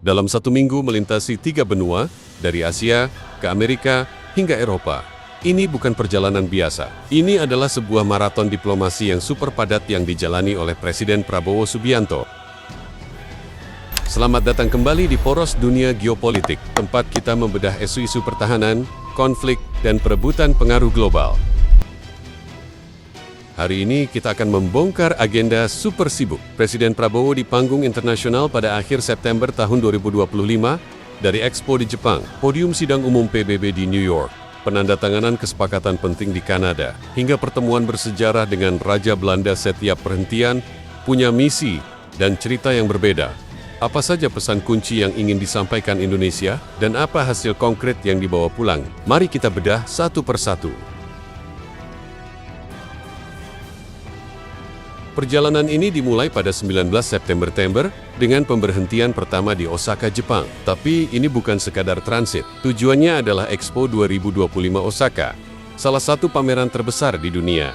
dalam satu minggu melintasi 3 benua, dari Asia ke Amerika hingga Eropa. Ini bukan perjalanan biasa. Ini adalah sebuah maraton diplomasi yang super padat yang dijalani oleh Presiden Prabowo Subianto. Selamat datang kembali di Poros Dunia Geopolitik, tempat kita membedah isu-isu pertahanan, konflik, dan perebutan pengaruh global. Hari ini kita akan membongkar agenda super sibuk Presiden Prabowo di panggung internasional pada akhir September tahun 2025, dari Expo di Jepang, podium sidang umum PBB di New York, penandatanganan kesepakatan penting di Kanada, hingga pertemuan bersejarah dengan Raja Belanda. Setiap perhentian punya misi dan cerita yang berbeda. Apa saja pesan kunci yang ingin disampaikan Indonesia, dan apa hasil konkret yang dibawa pulang? Mari kita bedah satu persatu. Perjalanan ini dimulai pada 19 September dengan pemberhentian pertama di Osaka, Jepang. Tapi ini bukan sekadar transit. Tujuannya adalah Expo 2025 Osaka, salah satu pameran terbesar di dunia.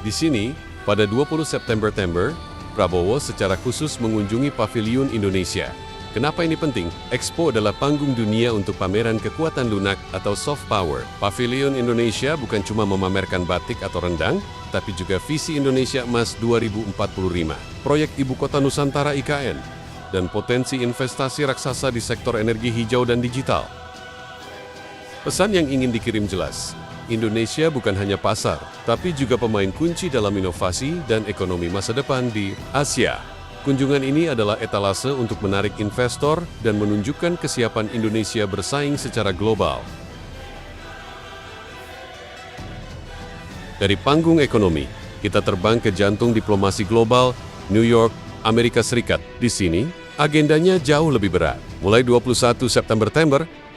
Di sini, pada 20 September, Prabowo secara khusus mengunjungi Paviliun Indonesia. Kenapa ini penting? Expo adalah panggung dunia untuk pameran kekuatan lunak atau soft power. Paviliun Indonesia bukan cuma memamerkan batik atau rendang, tapi juga visi Indonesia Emas 2045, proyek Ibu Kota Nusantara IKN, dan potensi investasi raksasa di sektor energi hijau dan digital. Pesan yang ingin dikirim jelas, Indonesia bukan hanya pasar, tapi juga pemain kunci dalam inovasi dan ekonomi masa depan di Asia. Kunjungan ini adalah etalase untuk menarik investor dan menunjukkan kesiapan Indonesia bersaing secara global. Dari panggung ekonomi, kita terbang ke jantung diplomasi global, New York, Amerika Serikat. Di sini, agendanya jauh lebih berat. Mulai 21 September,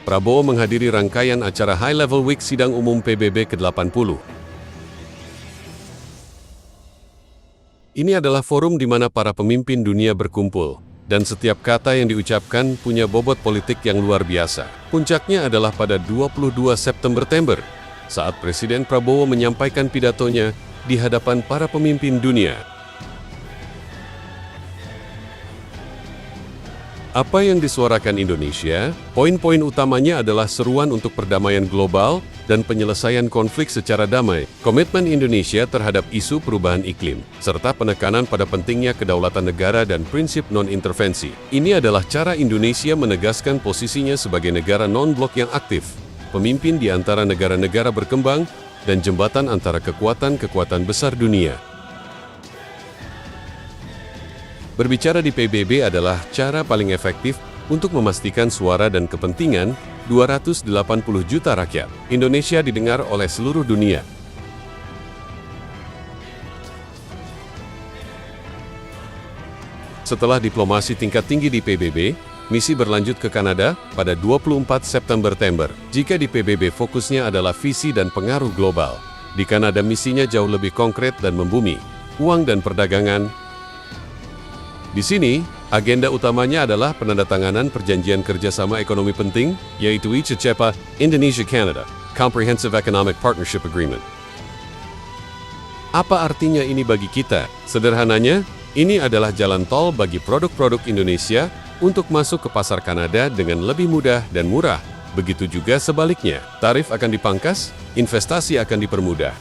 Prabowo menghadiri rangkaian acara High Level Week Sidang Umum PBB ke-80. Ini adalah forum di mana para pemimpin dunia berkumpul, dan setiap kata yang diucapkan punya bobot politik yang luar biasa. Puncaknya adalah pada 22 September, saat Presiden Prabowo menyampaikan pidatonya di hadapan para pemimpin dunia. Apa yang disuarakan Indonesia, poin-poin utamanya adalah seruan untuk perdamaian global dan penyelesaian konflik secara damai, komitmen Indonesia terhadap isu perubahan iklim, serta penekanan pada pentingnya kedaulatan negara dan prinsip non-intervensi. Ini adalah cara Indonesia menegaskan posisinya sebagai negara non-blok yang aktif, pemimpin di antara negara-negara berkembang, dan jembatan antara kekuatan-kekuatan besar dunia. Berbicara di PBB adalah cara paling efektif untuk memastikan suara dan kepentingan 280 juta rakyat Indonesia didengar oleh seluruh dunia. Setelah diplomasi tingkat tinggi di PBB, misi berlanjut ke Kanada pada 24 September. Jika di PBB fokusnya adalah visi dan pengaruh global, di Kanada misinya jauh lebih konkret dan membumi, uang dan perdagangan. Di sini, agenda utamanya adalah penandatanganan perjanjian kerjasama ekonomi penting, yaitu ICCPA Indonesia-Canada Comprehensive Economic Partnership Agreement. Apa artinya ini bagi kita? Sederhananya, ini adalah jalan tol bagi produk-produk Indonesia untuk masuk ke pasar Kanada dengan lebih mudah dan murah. Begitu juga sebaliknya, tarif akan dipangkas, investasi akan dipermudah.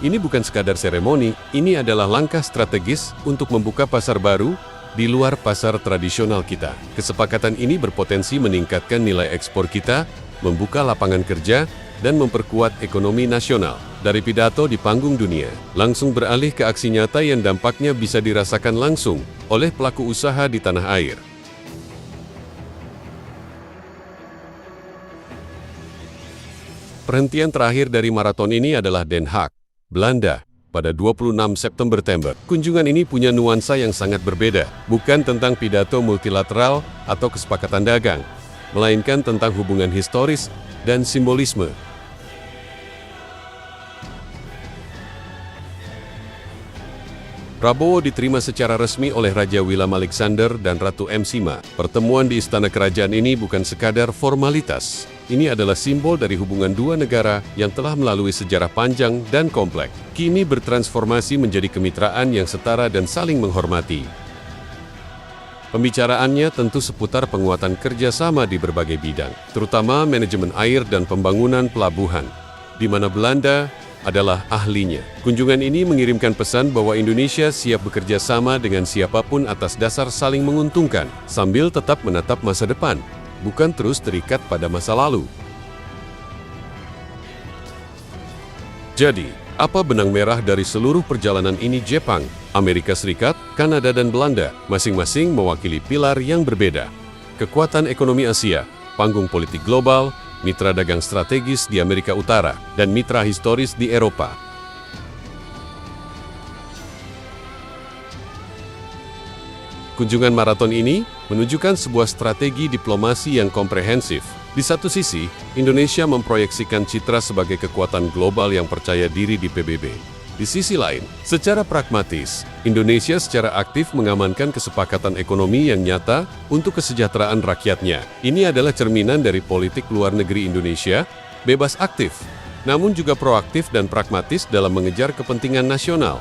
Ini bukan sekadar seremoni, ini adalah langkah strategis untuk membuka pasar baru di luar pasar tradisional kita. Kesepakatan ini berpotensi meningkatkan nilai ekspor kita, membuka lapangan kerja, dan memperkuat ekonomi nasional. Dari pidato di panggung dunia, langsung beralih ke aksi nyata yang dampaknya bisa dirasakan langsung oleh pelaku usaha di tanah air. Perhentian terakhir dari maraton ini adalah Den Haag, Belanda, pada 26 September. Kunjungan ini punya nuansa yang sangat berbeda, bukan tentang pidato multilateral atau kesepakatan dagang, melainkan tentang hubungan historis dan simbolisme. Prabowo diterima secara resmi oleh Raja Willem Alexander dan Ratu Msima. Pertemuan di Istana Kerajaan ini bukan sekadar formalitas. Ini adalah simbol dari hubungan dua negara yang telah melalui sejarah panjang dan kompleks. Kini bertransformasi menjadi kemitraan yang setara dan saling menghormati. Pembicaraannya tentu seputar penguatan kerjasama di berbagai bidang, terutama manajemen air dan pembangunan pelabuhan, di mana Belanda adalah ahlinya. Kunjungan ini mengirimkan pesan bahwa Indonesia siap bekerja sama dengan siapapun atas dasar saling menguntungkan, sambil tetap menatap masa depan, bukan terus terikat pada masa lalu. Jadi, apa benang merah dari seluruh perjalanan ini? Jepang, Amerika Serikat, Kanada, dan Belanda masing-masing mewakili pilar yang berbeda. Kekuatan ekonomi Asia, panggung politik global, mitra dagang strategis di Amerika Utara, dan mitra historis di Eropa. Kunjungan maraton ini menunjukkan sebuah strategi diplomasi yang komprehensif. Di satu sisi, Indonesia memproyeksikan citra sebagai kekuatan global yang percaya diri di PBB. Di sisi lain, secara pragmatis, Indonesia secara aktif mengamankan kesepakatan ekonomi yang nyata untuk kesejahteraan rakyatnya. Ini adalah cerminan dari politik luar negeri Indonesia, bebas aktif, namun juga proaktif dan pragmatis dalam mengejar kepentingan nasional.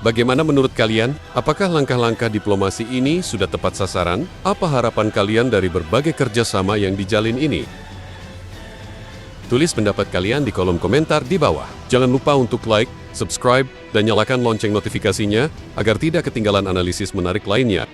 Bagaimana menurut kalian? Apakah langkah-langkah diplomasi ini sudah tepat sasaran? Apa harapan kalian dari berbagai kerjasama yang dijalin ini? Tulis pendapat kalian di kolom komentar di bawah. Jangan lupa untuk like, subscribe, dan nyalakan lonceng notifikasinya agar tidak ketinggalan analisis menarik lainnya.